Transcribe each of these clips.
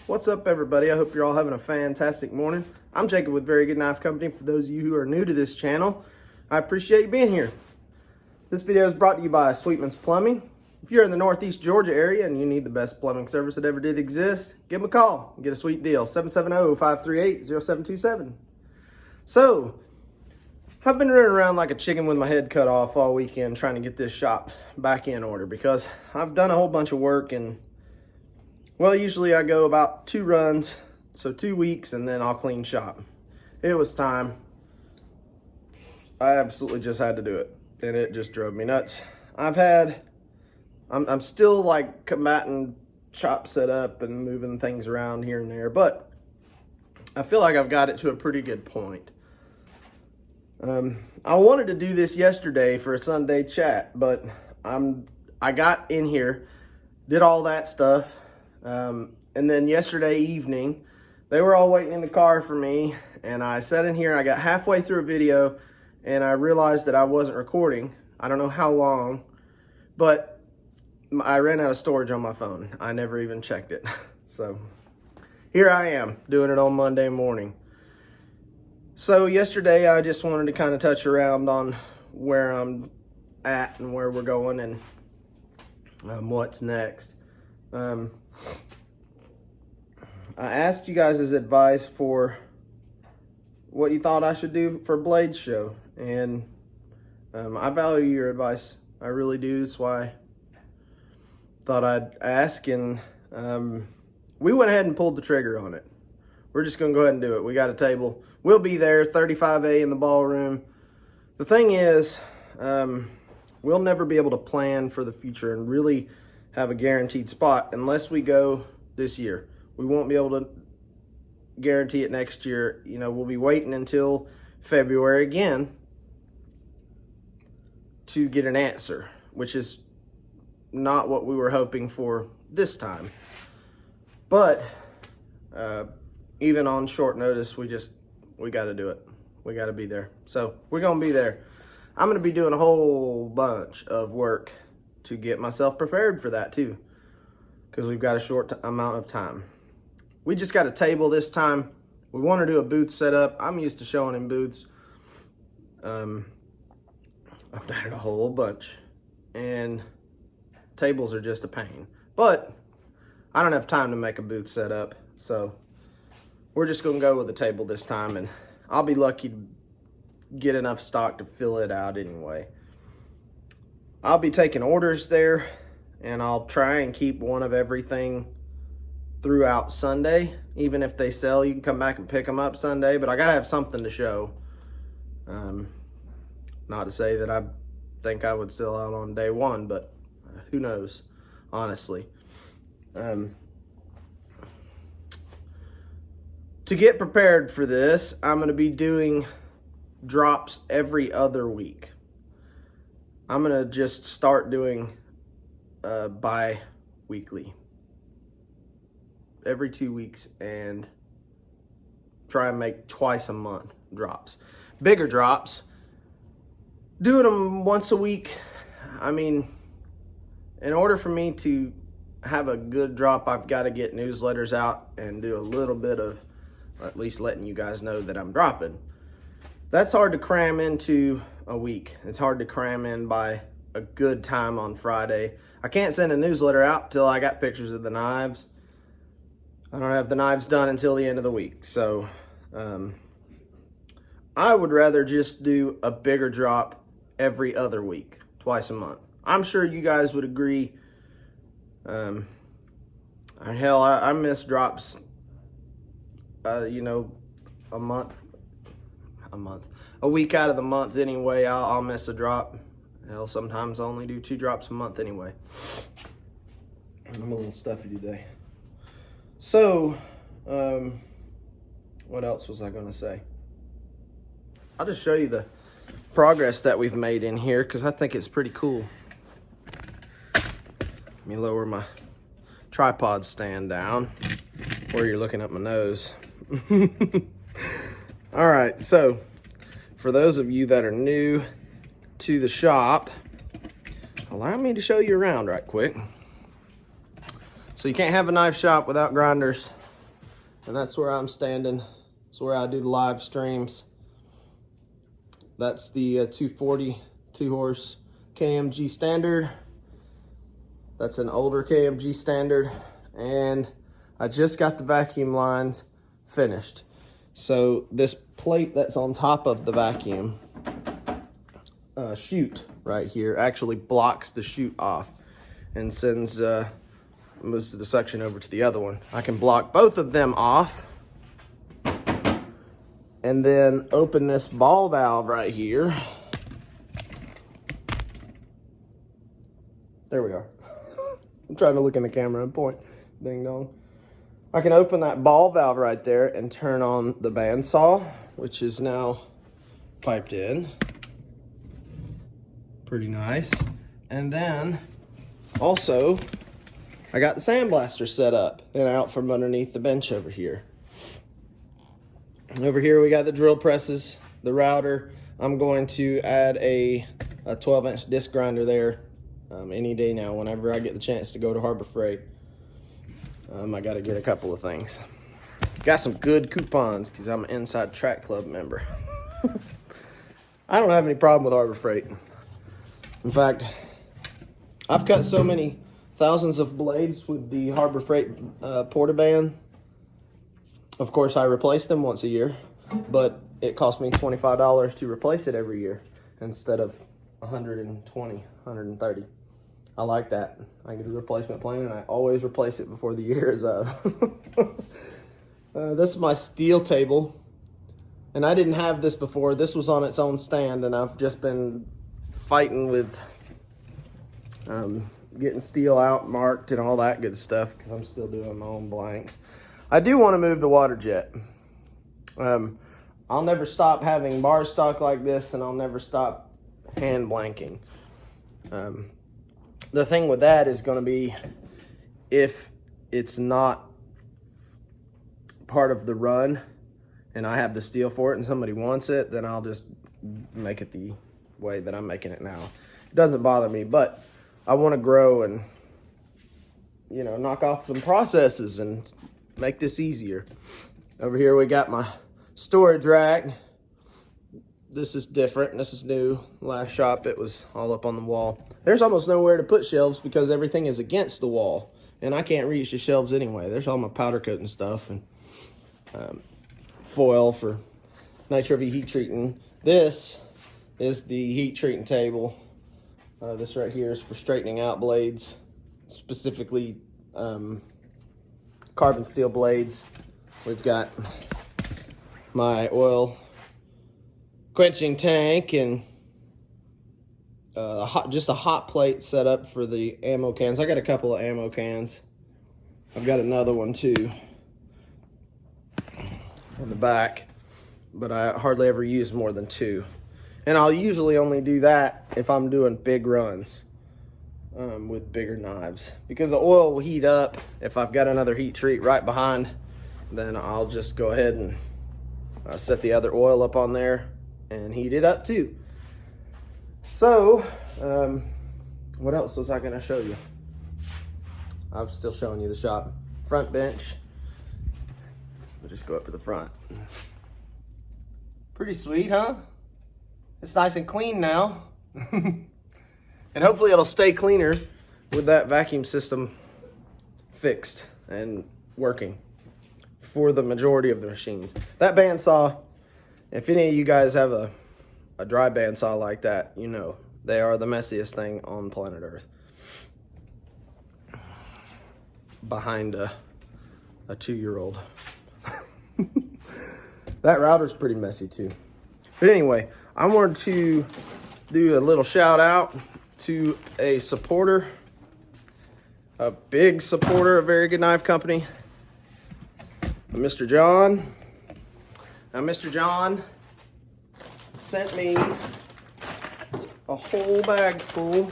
What's up, everybody? I hope you're all having a fantastic morning. I'm Jacob with Very Good Knife Company. For those of you who are new to this channel, I appreciate you being here. This video is brought to you by Sweetman's Plumbing. If you're in the Northeast Georgia area and you need the best plumbing service that ever did exist, give them a call and get a sweet deal. 770-538-0727. So, I've been running around like a chicken with my head cut off all weekend trying to get this shop back in order because I've done a whole bunch of work and, well, usually I go about 2 runs, so 2 weeks, and then I'll clean shop. It was time. I absolutely just had to do it, and it just drove me nuts. I'm still like combating shop set up and moving things around here and there, but I feel like I've got it to a pretty good point. I wanted to do this yesterday for a Sunday chat, but I got in here, did all that stuff, and then yesterday evening, they were all waiting in the car for me, and I sat in here, I got halfway through a video, and I realized that I wasn't recording. I don't know how long, but I ran out of storage on my phone. I never even checked it. So here I am, doing it on Monday morning. So yesterday, I just wanted to kind of touch around on where I'm at and where we're going and what's next. I asked you guys' advice for what you thought I should do for Blade Show, and I value your advice. I really do. That's why I thought I'd ask, and we went ahead and pulled the trigger on it. We're just going to go ahead and do it. We got a table. We'll be there, 35A in the ballroom. The thing is, we'll never be able to plan for the future and really have a guaranteed spot unless we go this year. We won't be able to guarantee it next year. You know, we'll be waiting until February again to get an answer, which is not what we were hoping for this time. But even on short notice, we got to do it. We got to be there. So we're going to be there. I'm going to be doing a whole bunch of work to get myself prepared for that too, because we've got a short amount of time. We just got a table this time. We want to do a booth setup. I'm used to showing in booths. I've done it a whole bunch, and tables are just a pain. But I don't have time to make a booth setup, so we're just going to go with the table this time, and I'll be lucky to get enough stock to fill it out anyway. I'll be taking orders there, and I'll try and keep one of everything throughout Sunday. Even if they sell, you can come back and pick them up Sunday, but I gotta have something to show. Not to say that I think I would sell out on day one, but who knows, honestly. To get prepared for this, I'm gonna be doing drops every other week. I'm gonna just start doing bi-weekly, every 2 weeks, and try and make twice a month drops. Bigger drops, doing them once a week. I mean, in order for me to have a good drop, I've got to get newsletters out and do a little bit of at least letting you guys know that I'm dropping. That's hard to cram into a week. It's hard to cram in by a good time on Friday. I can't send a newsletter out till I got pictures of the knives. I don't have the knives done until the end of the week. So I would rather just do a bigger drop every other week, twice a month. I'm sure you guys would agree. Hell, I miss drops, a week out of the month anyway. I'll miss a drop. Hell, sometimes I only do 2 drops a month anyway. I'm a little stuffy today. So, what else was I going to say? I'll just show you the progress that we've made in here because I think it's pretty cool. Let me lower my tripod stand down where you're looking up my nose. All right, so for those of you that are new to the shop, allow me to show you around right quick. So you can't have a knife shop without grinders. and that's where I'm standing. That's where I do the live streams. That's the 240 2-horse KMG standard. That's an older KMG standard, and I just got the vacuum lines finished. So this plate that's on top of the vacuum chute right here actually blocks the chute off and sends most of the suction over to the other one. I can block both of them off and then open this ball valve right here. There we are. I'm trying to look in the camera and point. Ding dong. I can open that ball valve right there and turn on the bandsaw, which is now piped in. Pretty nice. And then also, I got the sandblaster set up and out from underneath the bench over here. Over here we got the drill presses, the router. I'm going to add a 12-inch disc grinder there any day now whenever I get the chance to go to Harbor Freight. I got to get a couple of things. Got some good coupons because I'm an Inside Track Club member. I don't have any problem with Harbor Freight. In fact, I've cut so many thousands of blades with the Harbor Freight Portaband. Of course, I replace them once a year, but it cost me $25 to replace it every year instead of $120, $130. I like that. I get a replacement plan, and I always replace it before the year is up. This is my steel table, and I didn't have this before. This was on its own stand, and I've just been fighting with getting steel out, marked, and all that good stuff because I'm still doing my own blanks. I do want to move the water jet. I'll never stop having bar stock like this, and I'll never stop hand blanking. The thing with that is going to be if it's not part of the run and I have the steel for it and somebody wants it, then I'll just make it the way that I'm making it now. It doesn't bother me, but I want to grow and, you know, knock off some processes and make this easier. Over here we got my storage rack. This is different. This is new. Last shop it was all up on the wall. There's almost nowhere to put shelves because everything is against the wall, and I can't reach the shelves anyway. There's all my powder coat and stuff, and foil for Nitro V heat treating. This is the heat treating table. This right here is for straightening out blades, specifically carbon steel blades. We've got my oil quenching tank and just a hot plate set up for the ammo cans. I got a couple of ammo cans. I've got another one too in the back, but I hardly ever use more than two. And I'll usually only do that if I'm doing big runs with bigger knives, because the oil will heat up. If I've got another heat treat right behind, then I'll just go ahead and set the other oil up on there and heat it up too. So, what else was I gonna show you? I'm still showing you the shop. Front bench. We'll just go up to the front. Pretty sweet, huh? It's nice and clean now. And hopefully it'll stay cleaner with that vacuum system fixed and working for the majority of the machines. That bandsaw, if any of you guys have a dry bandsaw like that, you know, they are the messiest thing on planet Earth. Behind a 2-year-old. That router's pretty messy too. But anyway, I wanted to do a little shout out to a supporter, a big supporter of Very Good Knife Company, Mr. John. Now, Mr. John sent me a whole bag full.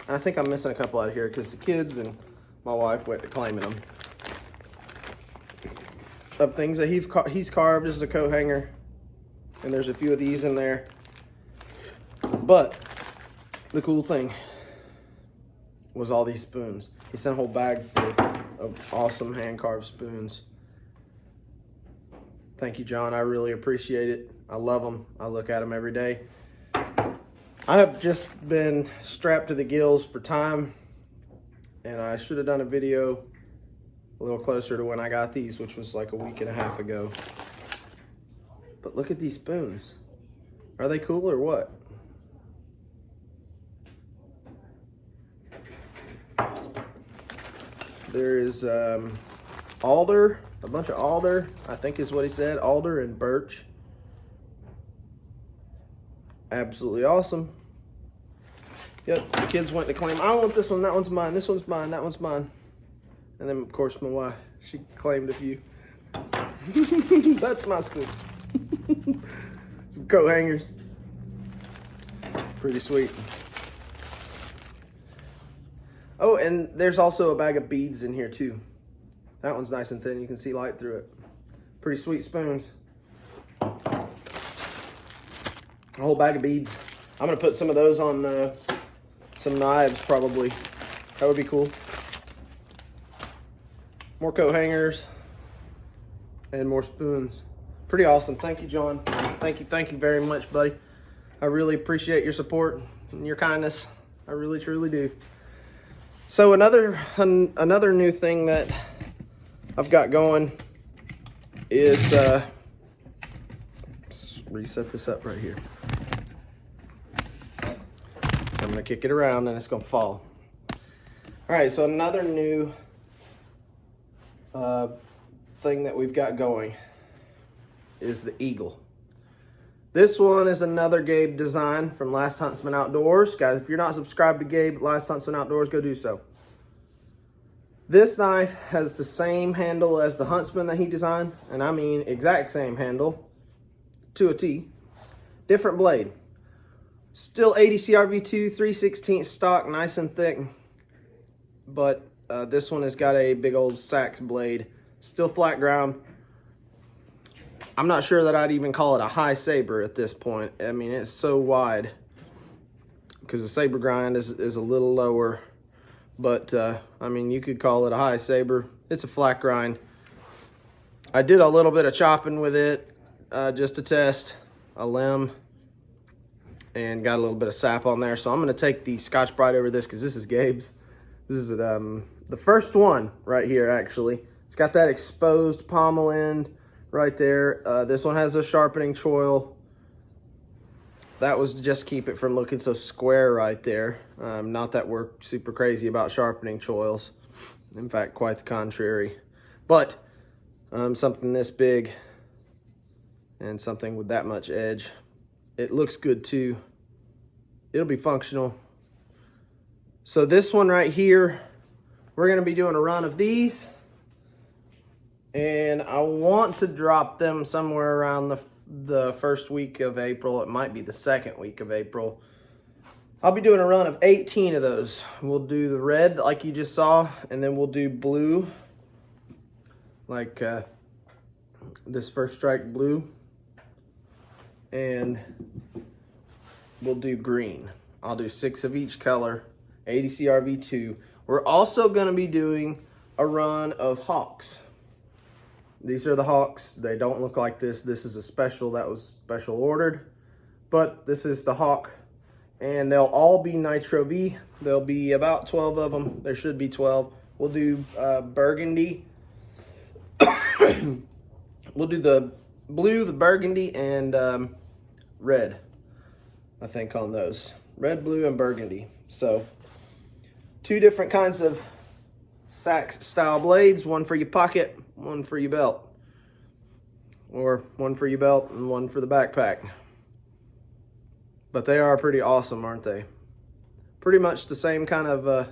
And I think I'm missing a couple out of here because the kids and my wife went to claiming them. Of things that he's carved as a coat hanger. And there's a few of these in there. But the cool thing was all these spoons. He sent a whole bag full of awesome hand-carved spoons. Thank you, John. I really appreciate it. I love them. I look at them every day. I have just been strapped to the gills for time, and I should have done a video a little closer to when I got these, which was like a week and a half ago. But look at these spoons. Are they cool or what? There is alder, a bunch of alder, I think is what he said, alder and birch. Absolutely awesome. Yep, the kids went to claim, I want this one, that one's mine, this one's mine, that one's mine. And then, of course, my wife, she claimed a few. That's my spoon. Some coat hangers. Pretty sweet. Oh, and there's also a bag of beads in here, too. That one's nice and thin. You can see light through it. Pretty sweet spoons. A whole bag of beads. I'm going to put some of those on some knives, probably. That would be cool. More coat hangers. And more spoons. Pretty awesome. Thank you, John. Thank you very much, buddy. I really appreciate your support and your kindness. I really, truly do. So another new thing that I've got going is, let's reset this up right here. So I'm gonna kick it around and it's gonna fall. All right, so another new thing that we've got going is the Eagle. This one is another Gabe design from Last Huntsman Outdoors. Guys, if you're not subscribed to Gabe, Last Huntsman Outdoors, go do so. This knife has the same handle as the Huntsman that he designed, and I mean exact same handle to a T. Different blade. Still ADCRV2 3/16 stock, nice and thick, but this one has got a big old Sachs blade. Still flat ground. I'm not sure that I'd even call it a high saber at this point. I mean, it's so wide because the saber grind is a little lower. But, I mean, you could call it a high saber. It's a flat grind. I did a little bit of chopping with it just to test a limb and got a little bit of sap on there. So I'm going to take the Scotch-Brite over this because this is Gabe's. This is the first one right here, actually. It's got that exposed pommel end right there. This one has a sharpening choil. That was just keep it from looking so square right there. Not that we're super crazy about sharpening choils. In fact, quite the contrary. But something this big and something with that much edge. It looks good too. It'll be functional. So this one right here, we're gonna be doing a run of these. And I want to drop them somewhere around the first week of April. It might be the second week of April. I'll be doing a run of 18 of those. We'll do the red like you just saw, and then we'll do blue, like this First Strike blue, and we'll do green. I'll do 6 of each color, ADCRV2. We're also going to be doing a run of Hawks. These are the Hawks. They don't look like this. This is a special that was special ordered. But this is the Hawk. And they'll all be Nitro V. There'll be about 12 of them. There should be 12. We'll do burgundy. We'll do the blue, the burgundy, and red, I think, on those. Red, blue, and burgundy. So 2 different kinds of Sachs style blades. One for your pocket, one for your belt, or one for your belt and one for the backpack. But they are pretty awesome, aren't they? Pretty much the same kind of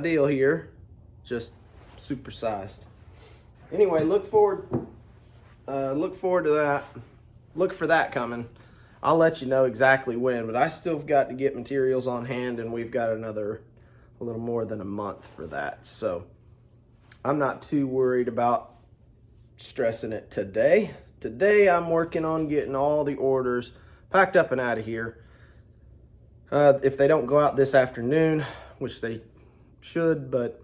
deal here, just supersized. Anyway, look forward to that. Look for that coming. I'll let you know exactly when, but I still got to get materials on hand, and we've got a little more than a month for that. So I'm not too worried about stressing it today. Today I'm working on getting all the orders packed up and out of here. If they don't go out this afternoon, which they should, but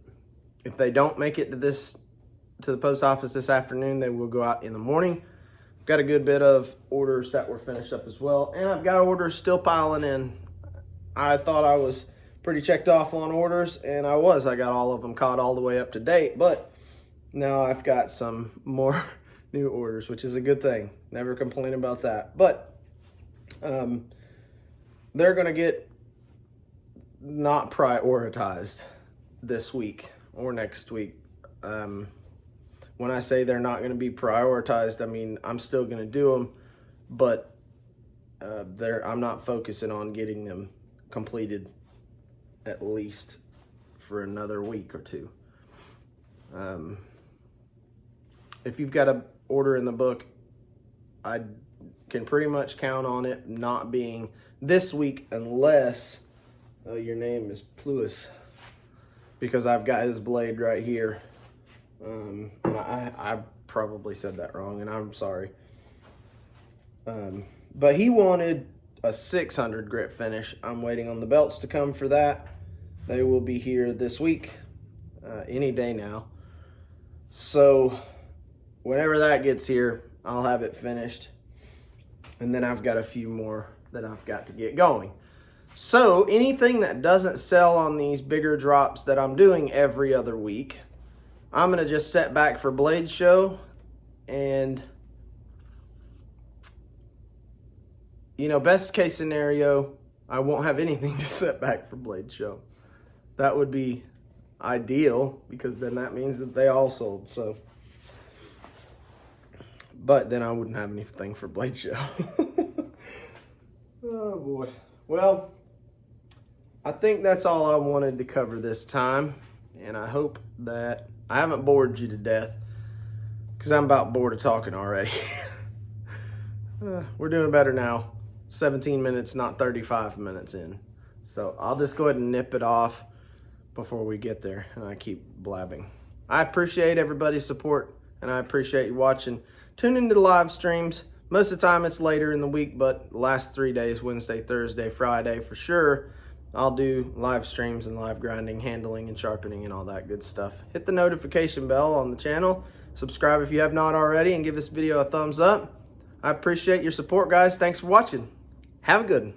if they don't make it to this to the post office this afternoon. They will go out in the morning. Got a good bit of orders that were finished up as well. And I've got orders still piling in. I thought I was pretty checked off on orders, and I was. I got all of them caught all the way up to date. But now I've got some more new orders, which is a good thing. Never complain about that. But they're going to get not prioritized this week or next week. When I say they're not going to be prioritized, I mean I'm still going to do them, but I'm not focusing on getting them completed at least for another week or two. If you've got an order in the book, I can pretty much count on it not being this week unless your name is Pluis, because I've got his blade right here. And I probably said that wrong, and I'm sorry. But he wanted a 600 grit finish. I'm waiting on the belts to come for that. They will be here this week, any day now. So whenever that gets here, I'll have it finished. And then I've got a few more that I've got to get going. So anything that doesn't sell on these bigger drops that I'm doing every other week, I'm going to just set back for Blade Show. And, you know, best case scenario, I won't have anything to set back for Blade Show. That would be ideal, because then that means that they all sold. So, but then I wouldn't have anything for Blade Show. Oh boy. Well, I think that's all I wanted to cover this time, and I hope that I haven't bored you to death, because I'm about bored of talking already. We're doing better now. 17 minutes, not 35 minutes in. So I'll just go ahead and nip it off before we get there, and I keep blabbing. I appreciate everybody's support, and I appreciate you watching. Tune into the live streams. Most of the time it's later in the week, but the last 3 days, Wednesday, Thursday, Friday, for sure, I'll do live streams and live grinding, handling, and sharpening, and all that good stuff. Hit the notification bell on the channel. Subscribe if you have not already, and give this video a thumbs up. I appreciate your support, guys. Thanks for watching. Have a good one.